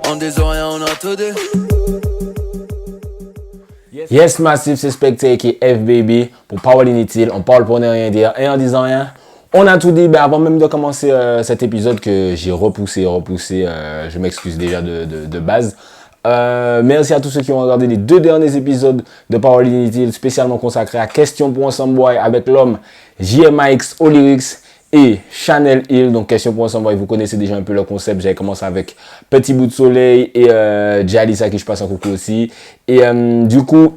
On des oreilles, on a tout dit. Yes, Massive, c'est Spectre qui est FBB pour Parole Inutile. On parle pour ne rien dire et en disant rien. On a tout dit, avant même de commencer cet épisode que j'ai repoussé, je m'excuse déjà de base. Merci à tous ceux qui ont regardé les 2 derniers épisodes de Parole Inutile, spécialement consacrés à Question pour un Samboy avec l'homme JMX Olyrics et Chanel Hill. Donc Question pour un Samboy, vous connaissez déjà un peu le concept. J'avais commencé avec Petit Bout de Soleil et Jalis à qui je passe un coucou aussi. Et du coup,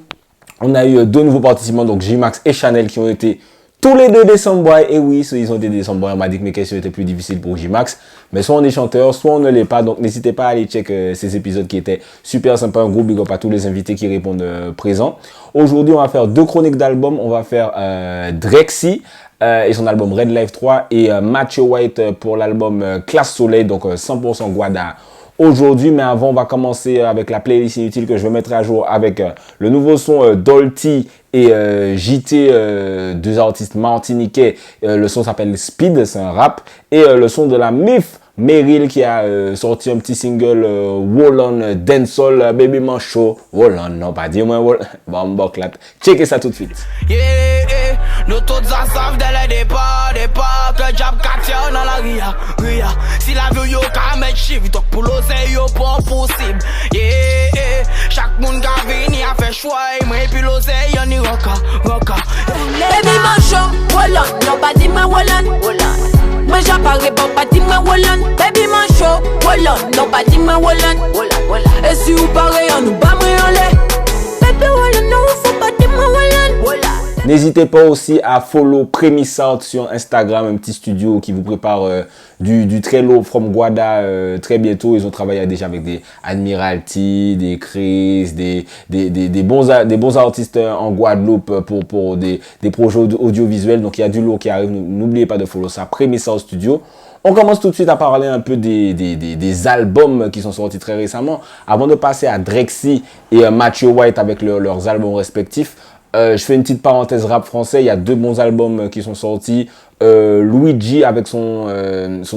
on a eu 2 nouveaux participants, donc JMax et Chanel, qui ont été tous les 2 des Samboy. Et oui, ils ont été des Samboy. On m'a dit que mes questions étaient plus difficiles pour JMax. Mais soit on est chanteur, soit on ne l'est pas. Donc n'hésitez pas à aller check ces épisodes qui étaient super sympas. Un gros big up à tous les invités qui répondent présents. Aujourd'hui, on va faire 2 chroniques d'albums. On va faire Drexy et son album Red Life 3 et Macho White pour l'album Classe Soleil, donc 100% Guada aujourd'hui. Mais avant, on va commencer avec la playlist inutile que je vais mettre à jour avec le nouveau son Dolty et JT, 2 artistes martiniquais. Le son s'appelle Speed, c'est un rap. Et le son de la MIF Meryl qui a sorti un petit single Wallon Dancehall, Baby Mancho. Wallon, non pas dire moi Wallon. Bon, clap. Checkez ça tout de suite. Yeah, nous tous ensemble dès le départ, que job quartier dans la ria. Si la vie yo ka mettre chiffre, donc pour l'oseille yo pas possible. Yeah, chaque monde qui vient a fait choix, moi puis l'oseille on y roca. Baby Mancho, Wallon, nobody my Wallon. Moi j'apparais pas dis-moi Wallon. Baby Mancho, Wallon, nobody my Wallon. Et si vous parlez on nous bat moi en lait. Baby Wallon, non faut pas dis-moi Wallon. N'hésitez pas aussi à follow Premise Art sur Instagram, un petit studio qui vous prépare du très lourd from Guada très bientôt. Ils ont travaillé déjà avec des Admiralty, des Chris, des bons artistes en Guadeloupe pour des projets audiovisuels. Donc il y a du lourd qui arrive. N'oubliez pas de follow ça, Premise Art Studio. On commence tout de suite à parler un peu des albums qui sont sortis très récemment. Avant de passer à Drexy et Macho White avec leurs albums respectifs, je fais une petite parenthèse rap français. Il y a 2 bons albums qui sont sortis. Luigi avec son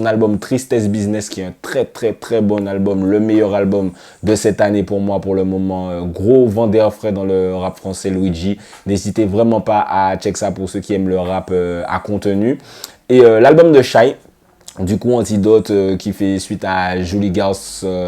album Tristesse Business qui est un très bon album. Le meilleur album de cette année pour moi pour le moment. Gros vendeur frais dans le rap français, Luigi. N'hésitez vraiment pas à check ça pour ceux qui aiment le rap à contenu. Et l'album de Shai. Du coup, Antidote qui fait suite à Julie Girls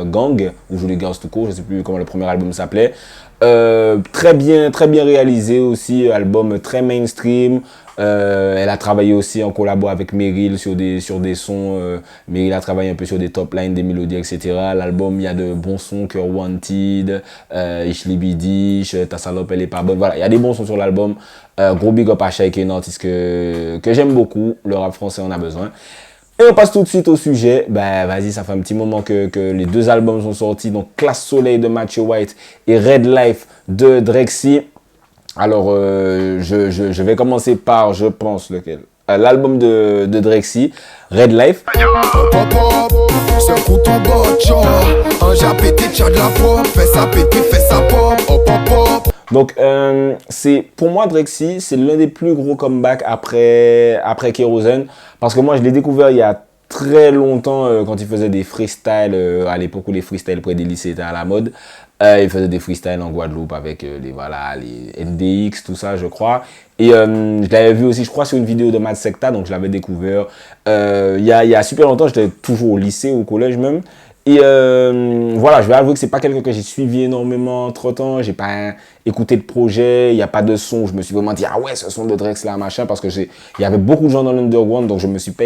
Gang ou Julie Girls tout court, je sais plus comment le premier album s'appelait. Très bien réalisé aussi, album très mainstream. Elle a travaillé aussi en collabo avec Meryl sur des sons. Meryl a travaillé un peu sur des top lines, des mélodies, etc. L'album, il y a de bons sons, Cœur Wanted, Ishli Bidish, Ta salope elle est pas bonne. Voilà, il y a des bons sons sur l'album. Gros big up à Shai, qui est une artiste que j'aime beaucoup. Le rap français en a besoin. Et on passe tout de suite au sujet. Vas-y, ça fait un petit moment que les 2 albums sont sortis. Donc, Classe Soleil de Macho White et Red Life de Drexy. Alors, je vais commencer par, je pense, lequel l'album de Drexy, Red Life. Donc, pour moi, Drexy, c'est l'un des plus gros comebacks après Kérosène. Parce que moi, je l'ai découvert il y a très longtemps quand il faisait des freestyles, à l'époque où les freestyles près des lycées étaient à la mode. Il faisait des freestyles en Guadeloupe avec les NDX, tout ça, je crois. Et je l'avais vu aussi, je crois, sur une vidéo de Mad Secta, donc je l'avais découvert. Il y a super longtemps, j'étais toujours au lycée, au collège même. Et voilà, je vais avouer que c'est pas quelqu'un que j'ai suivi énormément entre-temps. J'ai pas écouté de projet, il n'y a pas de son. Je me suis vraiment dit, ah ouais, ce son de Drex là, machin, parce que il y avait beaucoup de gens dans l'underground, donc je me suis pas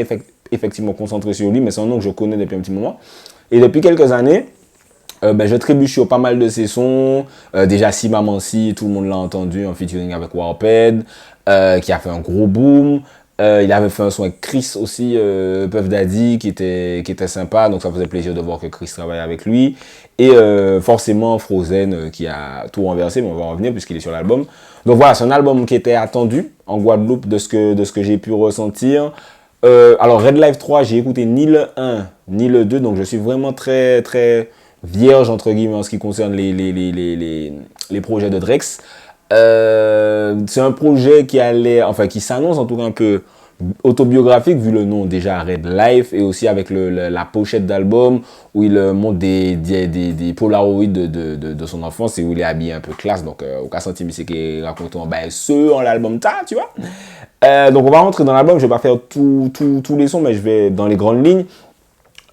effectivement concentré sur lui, mais c'est un nom que je connais depuis un petit moment. Et depuis quelques années, je trébuche sur pas mal de ses sons. Déjà, Si Maman Si, tout le monde l'a entendu en featuring avec Warped, qui a fait un gros boom. Il avait fait un son avec Chris aussi, Puff Daddy, qui était sympa, donc ça faisait plaisir de voir que Chris travaillait avec lui. Et forcément Frozen qui a tout renversé, mais on va en revenir puisqu'il est sur l'album. Donc voilà, c'est un album qui était attendu en Guadeloupe de ce que j'ai pu ressentir. Alors Red Life 3, j'ai écouté ni le 1 ni le 2, donc je suis vraiment très très vierge entre guillemets en ce qui concerne les projets de Drex. C'est un projet qui s'annonce en tout cas un peu autobiographique vu le nom déjà Red Life et aussi avec la pochette d'album où il montre des Polaroids de son enfance et où il est habillé un peu classe. Donc, au cas centime, c'est qu'il raconte en l'album, tu vois. Donc, on va rentrer dans l'album. Je vais pas faire tous les sons, mais je vais dans les grandes lignes.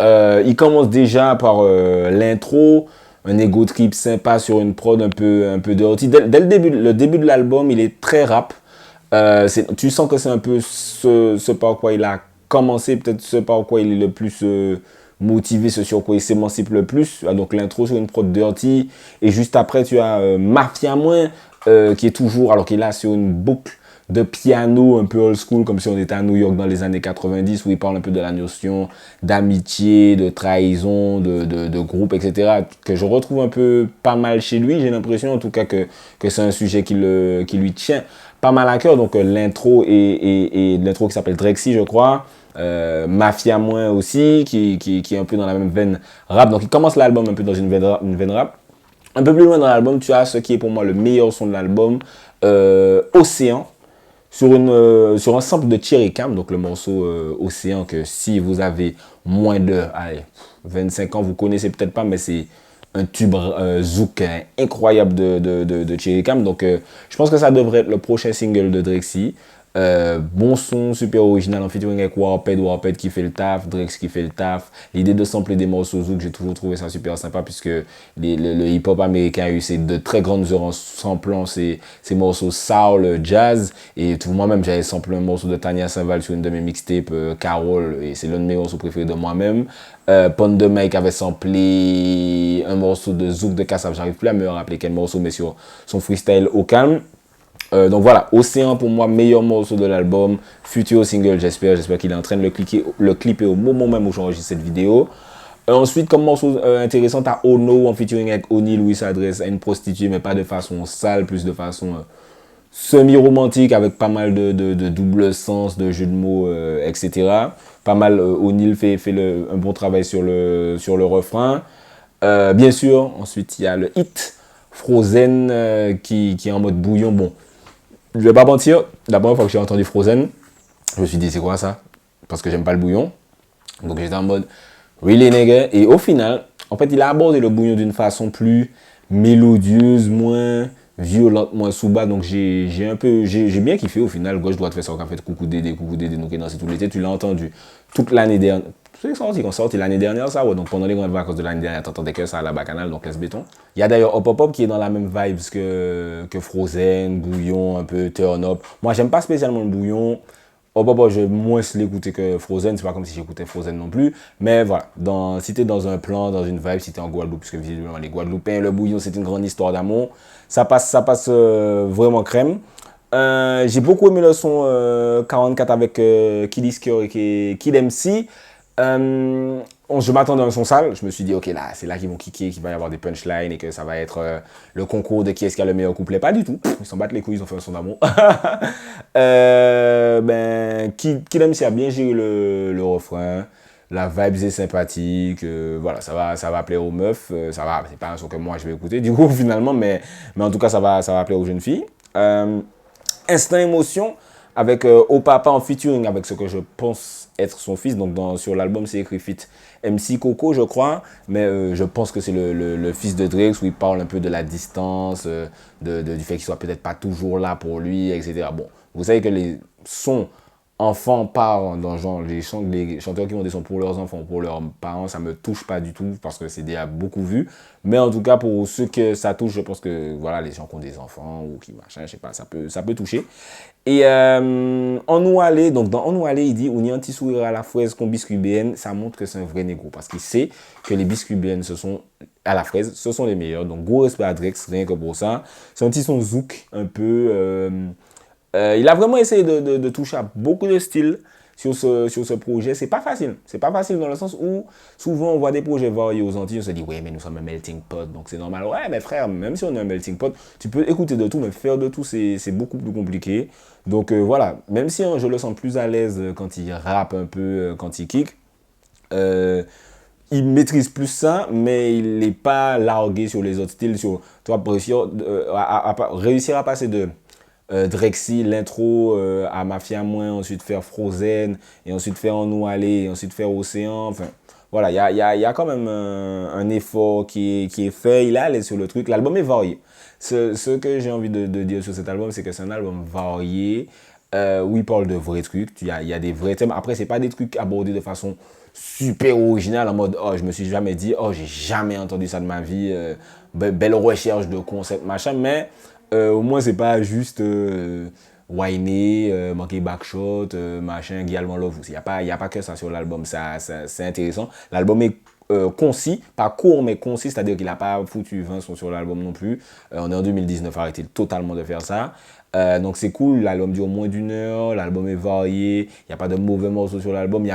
Il commence déjà par l'intro, un ego trip sympa sur une prod un peu dirty. Dès le début de l'album, il est très rap. Tu sens que c'est un peu ce par quoi il a commencé, peut-être ce par quoi il est le plus motivé, ce sur quoi il s'émancipe le plus. Donc l'intro sur une prod dirty. Et juste après, tu as Mafia Moins, qui est toujours, alors qu'il est là sur une boucle de piano un peu old school, comme si on était à New York dans les années 90, où il parle un peu de la notion d'amitié, de trahison, de groupe, etc., que je retrouve un peu pas mal chez lui. J'ai l'impression en tout cas que c'est un sujet qui lui tient pas mal à cœur. Donc l'intro et l'intro qui s'appelle Drexy, je crois. Mafia Moins aussi, qui est un peu dans la même veine rap. Donc il commence l'album un peu dans une veine rap. Un peu plus loin dans l'album, tu as ce qui est pour moi le meilleur son de l'album, Océan, sur un sample de Cherry Cam, donc le morceau Océan, que si vous avez moins de 25 ans, vous connaissez peut-être pas, mais c'est un tube zouk incroyable de Cherry Cam. Donc je pense que ça devrait être le prochain single de Drexy. Bon son, super original en featuring avec Warped qui fait le taf, Drex qui fait le taf. L'idée de sampler des morceaux zouk, j'ai toujours trouvé ça super sympa puisque le hip-hop américain a eu de très grandes heures en samplant ces morceaux soul, jazz. Et moi-même, j'avais samplé un morceau de Tania Saint-Val sur une de mes mixtapes, Carole, et c'est l'un de mes morceaux préférés de moi-même. Pond de Mike avait samplé un morceau de zouk de Kassav, j'arrive plus à me rappeler quel morceau, mais sur son freestyle au calme. Donc voilà, Océan pour moi, meilleur morceau de l'album, futur single, j'espère qu'il est en train de le clipper au moment même où j'enregistre cette vidéo. Ensuite, comme morceau intéressant, t'as Ono en featuring avec O'Neal où il s'adresse à une prostituée, mais pas de façon sale, plus de façon semi-romantique avec pas mal de double sens, de jeux de mots, etc. Pas mal, O'Neal fait un bon travail sur le refrain. Bien sûr, ensuite il y a le hit Frozen qui est en mode bouillon. Bon, je vais pas mentir, la première fois que j'ai entendu Frozen, je me suis dit c'est quoi ça? Parce que j'aime pas le bouillon. Donc j'étais en mode really nigga. Et au final, en fait, il a abordé le bouillon d'une façon plus mélodieuse, moins violente, moins sous-bas. Donc j'ai bien kiffé au final. Gauche droite fait ça, on fait coucou Dédé, nous qui dansent tout l'été. Tu l'as entendu toute l'année dernière. C'est sorti l'année dernière, ça, ouais. Donc pendant les grandes vacances de l'année dernière, t'entendais que ça à la Bacchanal, donc laisse béton. Il y a d'ailleurs Hop Hop Hop qui est dans la même vibes que Frozen, Bouillon, un peu Turn Up. Moi, j'aime pas spécialement le Bouillon. Hop Hop Hop, je moins l'écouter que Frozen. C'est pas comme si j'écoutais Frozen non plus. Mais voilà, si t'es dans un plan, dans une vibe, si t'es en Guadeloupe, parce que visiblement les Guadeloupéens, le Bouillon, c'est une grande histoire d'amour. Ça passe vraiment crème. J'ai beaucoup aimé le son 44 avec Kid Iskior et Kid MC. Je m'attendais à un son sale, je me suis dit ok là c'est là qu'ils vont kicker, qu'il va y avoir des punchlines et que ça va être le concours de qui est-ce qui a le meilleur couplet. Pas du tout, ils s'en battent les couilles, ils ont fait un son d'amour. Kid MC a bien géré le refrain, la vibe est sympathique, voilà, ça va plaire aux meufs, ça va, c'est pas un son que moi je vais écouter du coup finalement, mais en tout cas ça va plaire aux jeunes filles. Instinct Émotion avec Au Papa en featuring avec ce que je pense être son fils. Donc sur l'album c'est écrit feat MC Coco je crois, mais je pense que c'est le fils de Drake où il parle un peu de la distance, du fait qu'il soit peut-être pas toujours là pour lui, etc. Bon, vous savez que les sons enfants parents dans genre les chanteurs qui ont des sons pour leurs enfants, pour leurs parents, ça me touche pas du tout parce que c'est déjà beaucoup vu. Mais en tout cas pour ceux que ça touche, je pense que voilà, les gens qui ont des enfants ou qui machin, je sais pas, ça peut toucher. Et En nous aller, donc dans En nous aller, il dit on y a un petit sourire à la fraise qu'on biscuit BN, ça montre que c'est un vrai négro parce qu'il sait que les biscuits BN à la fraise, ce sont les meilleurs. Donc gros respect à Drex, rien que pour ça. C'est un petit son zouk un peu. Il a vraiment essayé de toucher à beaucoup de styles sur ce projet. C'est pas facile. C'est pas facile dans le sens où souvent on voit des projets variés aux Antilles. On se dit, ouais, mais nous sommes un melting pot, donc c'est normal. Ouais, mais frère, même si on est un melting pot, tu peux écouter de tout, mais faire de tout, c'est beaucoup plus compliqué. Donc voilà, même si je le sens plus à l'aise quand il rappe un peu, quand il kick, il maîtrise plus ça, mais il n'est pas largué sur les autres styles. Tu vas réussir à passer de Drexy, l'intro à Mafia Moins, ensuite faire Frozen, et ensuite faire En nous aller, et ensuite faire Océan. Enfin, voilà, il y a quand même un effort qui est fait. Il est allé sur le truc. L'album est varié. Ce que j'ai envie de dire sur cet album, c'est que c'est un album varié où il parle de vrais trucs. Il y a des vrais thèmes. Après, c'est pas des trucs abordés de façon super originale en mode oh, je me suis jamais dit, oh, j'ai jamais entendu ça de ma vie. Belle recherche de concept, machin. Mais au moins, c'est pas juste whiner, manquer backshot, machin, Guillermo Love. Il y a pas que ça sur l'album. C'est intéressant. L'album est concis, pas court mais concis, c'est-à-dire qu'il n'a pas foutu 20 sons sur l'album non plus. On est en 2019, arrêtez totalement de faire ça. Donc c'est cool, l'album dure moins d'1 heure, l'album est varié, il n'y a pas de mauvais morceaux sur l'album,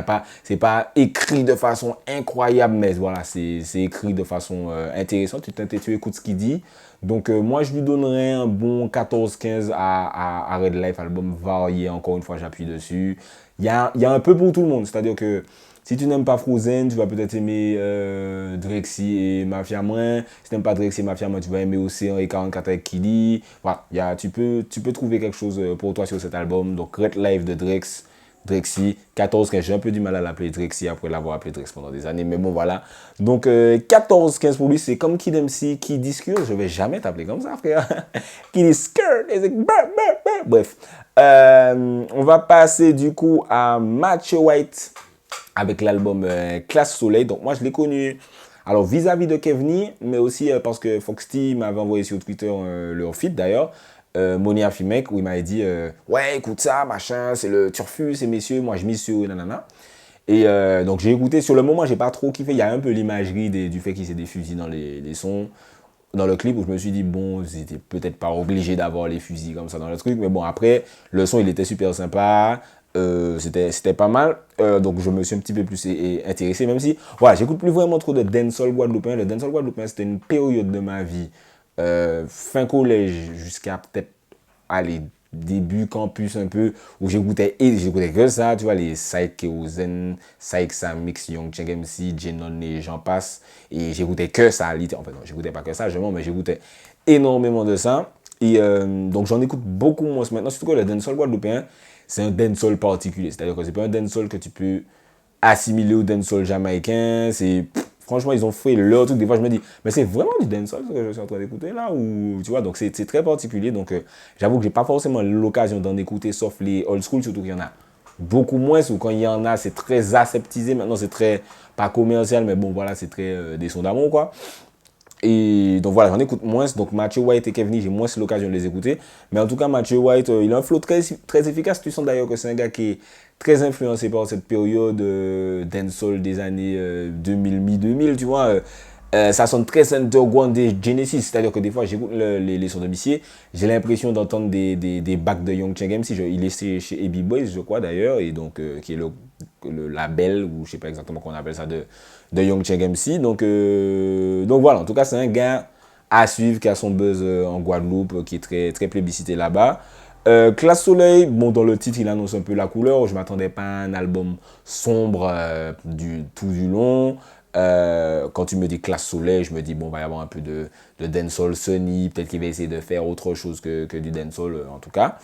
c'est pas écrit de façon incroyable, mais voilà, c'est écrit de façon intéressante, tu écoutes ce qu'il dit. Donc moi je lui donnerais un bon 14-15 à Red Life, album varié, encore une fois j'appuie dessus. Il y a un peu pour tout le monde, c'est-à-dire que si tu n'aimes pas Frozen, tu vas peut-être aimer Drexy et Mafia Moins. Si tu n'aimes pas Drexy et Mafia Moins, tu vas aimer Océan et 44 avec Kiddy. Voilà, tu peux trouver quelque chose pour toi sur cet album. Donc, Red Life de Drexy, 14-15. J'ai un peu du mal à l'appeler Drexy après l'avoir appelé Drex pendant des années. Mais bon, voilà. Donc, 14-15 pour lui, c'est comme Kid MC, Kid Discure. Je vais jamais t'appeler comme ça, frère. Kid Discure. Bref. On va passer du coup à Macho White avec l'album Classe Soleil. Donc moi je l'ai connu alors vis-à-vis de Kevni, mais aussi parce que Foxty m'avait envoyé sur Twitter leur feed d'ailleurs, Monia Fimek, où il m'avait dit ouais écoute ça machin, c'est le turfu ces messieurs, moi je mise sur nanana. Et donc j'ai écouté, sur le moment j'ai pas trop kiffé, il y a un peu l'imagerie du fait qu'il s'est des fusils dans les sons, dans le clip, où je me suis dit bon c'était peut-être pas obligé d'avoir les fusils comme ça dans le truc, mais bon après le son il était super sympa. C'était pas mal, donc je me suis un petit peu plus intéressé, même si voilà, j'écoute plus vraiment trop de dancehall guadeloupéen. Le dancehall guadeloupéen c'était une période de ma vie, fin collège jusqu'à peut-être allez, début campus un peu, où j'écoutais que ça, tu vois, les Saïk Keozen, Saïk Samix, Young Cheng MC, Jenon et j'en passe, et j'écoutais que ça, en fait non, j'écoutais pas que ça, mais j'écoutais énormément de ça, et donc j'en écoute beaucoup moins maintenant, surtout que le dancehall guadeloupéen c'est un dancehall particulier. C'est-à-dire que c'est pas un dancehall que tu peux assimiler au dancehall jamaïcain. Franchement, ils ont fait leur truc. Des fois, je me dis, mais c'est vraiment du dancehall ce que je suis en train d'écouter là ou tu vois, donc c'est très particulier. Donc, j'avoue que j'ai pas forcément l'occasion d'en écouter, sauf les old school, surtout qu'il y en a beaucoup moins. Ou quand il y en a, c'est très aseptisé. Maintenant, c'est très, pas commercial, mais bon, voilà, c'est très des sons d'amour, quoi. Et donc voilà, j'en écoute moins. Donc Mathieu White et Kevni, j'ai moins l'occasion de les écouter. Mais en tout cas, Mathieu White, il a un flow très efficace. Tu sens d'ailleurs que c'est un gars qui est très influencé par cette période dancehall des années 2000, mi-2000, tu vois. Ça sonne très Underground des Genesis. C'est-à-dire que des fois, j'écoute les sons de Missier. J'ai l'impression d'entendre des backs de Young Cheng MC. Il est chez AB Boys, je crois d'ailleurs. Et donc, qui est le label, ou je sais pas exactement comment on appelle ça, de Young Cheng MC. Donc voilà, en tout cas, c'est un gars à suivre qui a son buzz en Guadeloupe, qui est très, très plébiscité là-bas. Classe Soleil, bon, dans le titre, il annonce un peu la couleur. Je m'attendais pas à un album sombre tout du long. Quand tu me dis Classe Soleil, je me dis, bon, il va y avoir un peu de dancehall sunny. Peut-être qu'il va essayer de faire autre chose que du dancehall, en tout cas.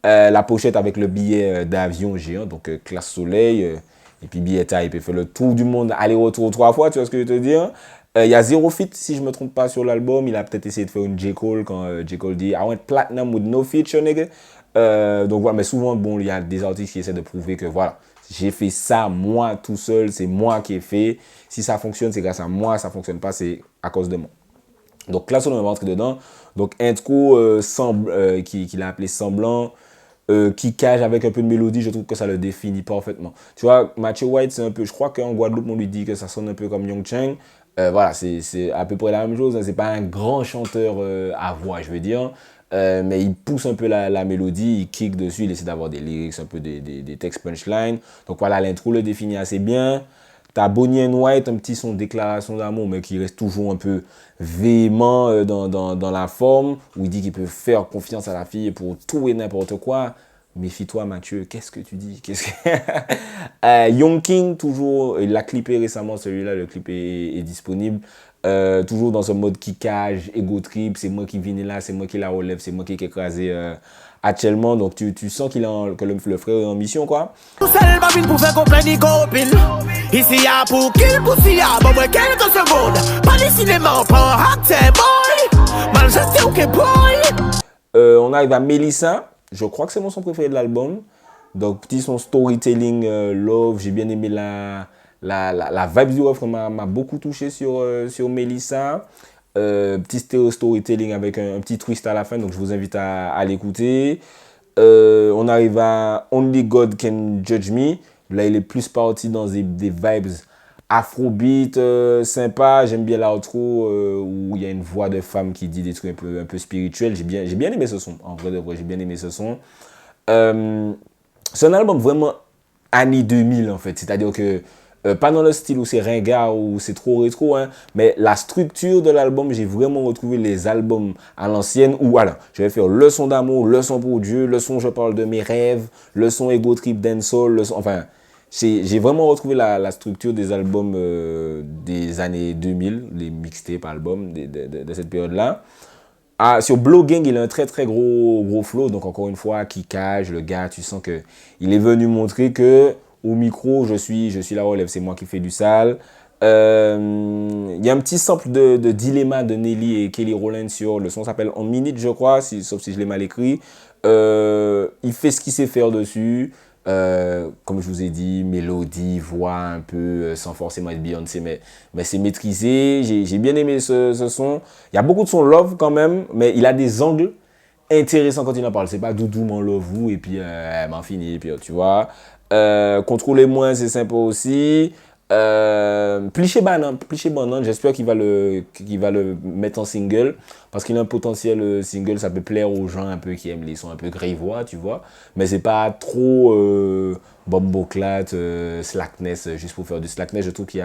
La pochette avec le billet d'avion géant, donc Classe Soleil. Et puis billet type, il fait le tour du monde, aller-retour 3 fois, tu vois ce que je veux te dire. Il y a 0 feat, si je me trompe pas, sur l'album. Il a peut-être essayé de faire une J. Cole quand J. Cole dit I want platinum with no feature, nigga. Donc voilà, mais souvent, bon, il y a des artistes qui essaient de prouver que voilà, j'ai fait ça moi tout seul, c'est moi qui ai fait. Si ça fonctionne, c'est grâce à moi. Ça fonctionne pas, c'est à cause de moi. Donc là, on va rentrer dedans. Donc intro qu'il a appelé Semblant. Qui cage avec un peu de mélodie, je trouve que ça le définit parfaitement. Tu vois, Mathieu White, c'est un peu, je crois qu'en Guadeloupe, on lui dit que ça sonne un peu comme Young Cheng. Voilà, c'est à peu près la même chose. Hein. C'est pas un grand chanteur à voix, je veux dire. Mais il pousse un peu la mélodie, il kick dessus, il essaie d'avoir des lyrics, un peu des textes punchline. Donc voilà, l'intro le définit assez bien. T'as Bonnie and White, un petit son de déclaration d'amour, mais qui reste toujours un peu véhément dans la forme, où il dit qu'il peut faire confiance à la fille pour tout et n'importe quoi. Méfie-toi, Mathieu, qu'est-ce que tu dis? Young King, toujours, il l'a clippé récemment, celui-là, le clip est disponible. Toujours dans ce mode kickage, ego trip, c'est moi qui viens là, c'est moi qui la relève, c'est moi qui ai écrasé actuellement. Donc tu sens que le frère est en mission, quoi. Tout seul, ma ville pour faire comprendre les copines. Ici, y'a pour qu'il poussi, y'a bon, moi, quelques secondes. Pas les cinémas, pas un acteur, boy. Mal, je sais, ok, boy. On arrive à Melissa. Je crois que c'est mon son préféré de l'album. Donc, petit son storytelling, love. J'ai bien aimé la vibe du refrain m'a beaucoup touché sur Melissa. Petit storytelling avec un petit twist à la fin. Donc, je vous invite à l'écouter. On arrive à Only God Can Judge Me. Là, il est plus parti dans des vibes afrobeat sympa. J'aime bien l'outro où il y a une voix de femme qui dit des trucs un peu spirituels. J'ai bien aimé ce son. En vrai de vrai, j'ai bien aimé ce son. C'est un album vraiment années 2000 en fait. C'est-à-dire que pas dans le style où c'est ringard ou c'est trop rétro, hein, mais la structure de l'album, j'ai vraiment retrouvé les albums à l'ancienne où voilà, je vais faire le son d'amour, le son pour Dieu, le son je parle de mes rêves, le son ego trip dancehall, le son, enfin, j'ai vraiment retrouvé la structure des albums des années 2000, les mixtapes albums de cette période-là. Ah, sur Blow Gang, il a un très très gros flow, donc encore une fois, kickage, le gars, tu sens que il est venu montrer que au micro, je suis la relève, c'est moi qui fais du sale. Il y a un petit sample de Dilemma de Nelly et Kelly Rowland sur le son s'appelle En Minute, je crois, sauf si je l'ai mal écrit. Il fait ce qu'il sait faire dessus. Comme je vous ai dit, mélodie, voix un peu, sans forcément être Beyoncé, mais c'est maîtrisé. J'ai bien aimé ce son. Il y a beaucoup de sons love quand même, mais il a des angles intéressants quand il en parle. C'est pas doudou, mon love vous, et puis m'en fini, et puis tu vois. Contrôler moins, c'est sympa aussi. Pliché Banane, j'espère qu'il va le mettre en single parce qu'il a un potentiel single, ça peut plaire aux gens un peu qui aiment les sons un peu grivois, tu vois, mais c'est pas trop bomboclat, slackness, juste pour faire du slackness. Je trouve qu'il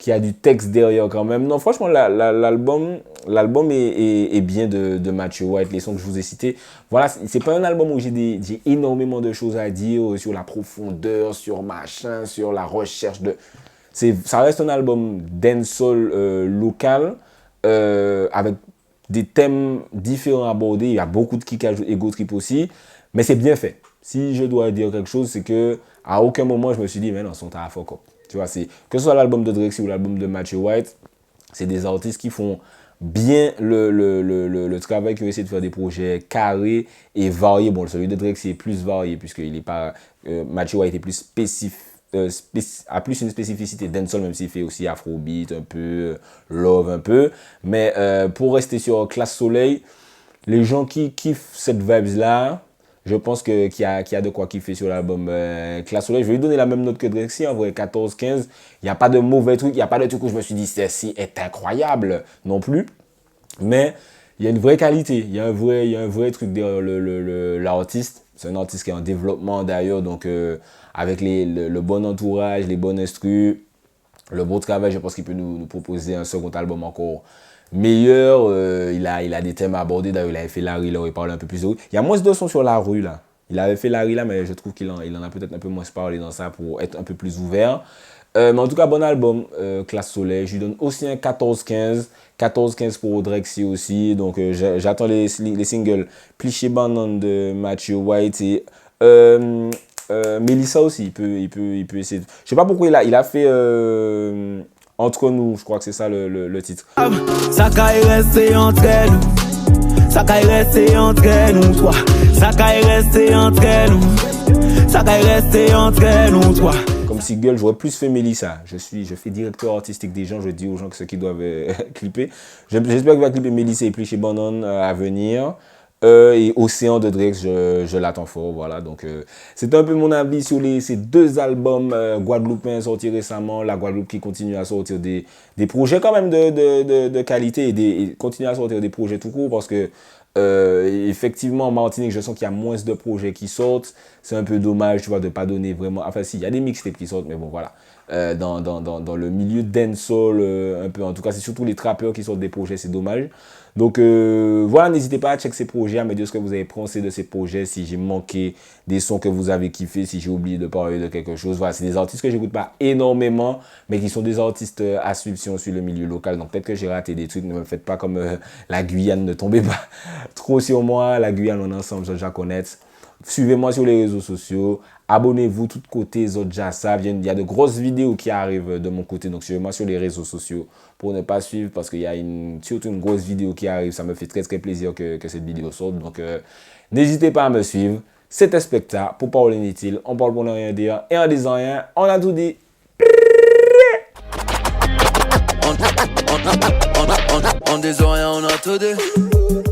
y a du texte derrière quand même. Non, franchement, l'album est bien de Matthew White, les sons que je vous ai cités. Voilà, c'est pas un album où j'ai énormément de choses à dire sur la profondeur, sur machin, sur la recherche de... Ça reste un album dancehall local avec des thèmes différents abordés. Il y a beaucoup de kickage, ego trip aussi, mais c'est bien fait. Si je dois dire quelque chose, c'est que à aucun moment je me suis dit mais non, son tas à fuck up. Tu vois, que ce soit l'album de Drexy ou l'album de Matthew White, c'est des artistes qui font bien le travail, qui ont essayé de faire des projets carrés et variés. Bon, celui de Drexy est plus varié puisqu'il est pas Matthew White est plus spécifique. A plus une spécificité dancehall, même s'il fait aussi afrobeat un peu, love un peu. Mais pour rester sur Classe Soleil, les gens qui kiffent cette vibes-là, je pense qu'il y a de quoi kiffer sur l'album Classe Soleil. Je vais lui donner la même note que Drexy, en vrai, 14-15. Il n'y a pas de mauvais trucs, il n'y a pas de truc où je me suis dit ceci est incroyable non plus. Mais il y a une vraie qualité, il y a un vrai truc derrière l'artiste. C'est un artiste qui est en développement d'ailleurs, donc avec le bon entourage, les bonnes instrus, le beau travail, je pense qu'il peut nous proposer un second album encore meilleur. Il a des thèmes à aborder, d'ailleurs il avait fait Larry, là où il parle un peu plus de rue. Il y a moins de sons sur la rue là. Il avait fait Larry là, mais je trouve qu'il en a peut-être un peu moins parlé dans ça pour être un peu plus ouvert. Mais en tout cas, bon album, Classe Soleil. Je lui donne aussi un 14-15. 14-15 pour Drexy aussi. Donc, j'attends les singles Pliché Banane de Matthew White et Melissa aussi. Il peut essayer. Je sais pas pourquoi il a fait Entre nous. Je crois que c'est ça le titre. Ça caille rester entre nous. Ça caille rester entre nous, toi. Ça caille rester entre nous. Ça caille rester entre nous, toi. Comme single, j'aurais plus fait Melissa. Je fais directeur artistique des gens, je dis aux gens que ceux qui doivent clipper. J'espère qu'il va clipper Melissa et puis chez Banane à venir. Et Océan de Drex, je l'attends fort. Voilà, donc c'est un peu mon avis sur ces deux albums guadeloupéens sortis récemment. La Guadeloupe qui continue à sortir des projets quand même de qualité et continue à sortir des projets tout court parce que effectivement en Martinique je sens qu'il y a moins de projets qui sortent. C'est un peu dommage, tu vois, de pas donner vraiment, enfin si, il y a des mixtapes qui sortent, mais bon voilà, dans le milieu dancehall un peu. En tout cas, c'est surtout les trappeurs qui sortent des projets, c'est dommage. Donc voilà, n'hésitez pas à checker ces projets, à me dire ce que vous avez pensé de ces projets, si j'ai manqué des sons que vous avez kiffé, si j'ai oublié de parler de quelque chose. Voilà, c'est des artistes que j'écoute pas énormément, mais qui sont des artistes à suivre si on suit le milieu local. Donc peut-être que j'ai raté des trucs, ne me faites pas comme la Guyane, ne tombez pas trop sur moi. La Guyane, on est ensemble, je connais. Suivez-moi sur les réseaux sociaux. Abonnez-vous, tout côté, les autres déjà savent. Il y a de grosses vidéos qui arrivent de mon côté. Donc, suivez-moi sur les réseaux sociaux pour ne pas suivre parce qu'il y a surtout une grosse vidéo qui arrive. Ça me fait très, très plaisir que cette vidéo sorte. Donc, n'hésitez pas à me suivre. C'était Specta pour Parole Inutile. On parle pour ne rien dire. Et en disant rien, on a tout dit. En disant rien, on a tout dit.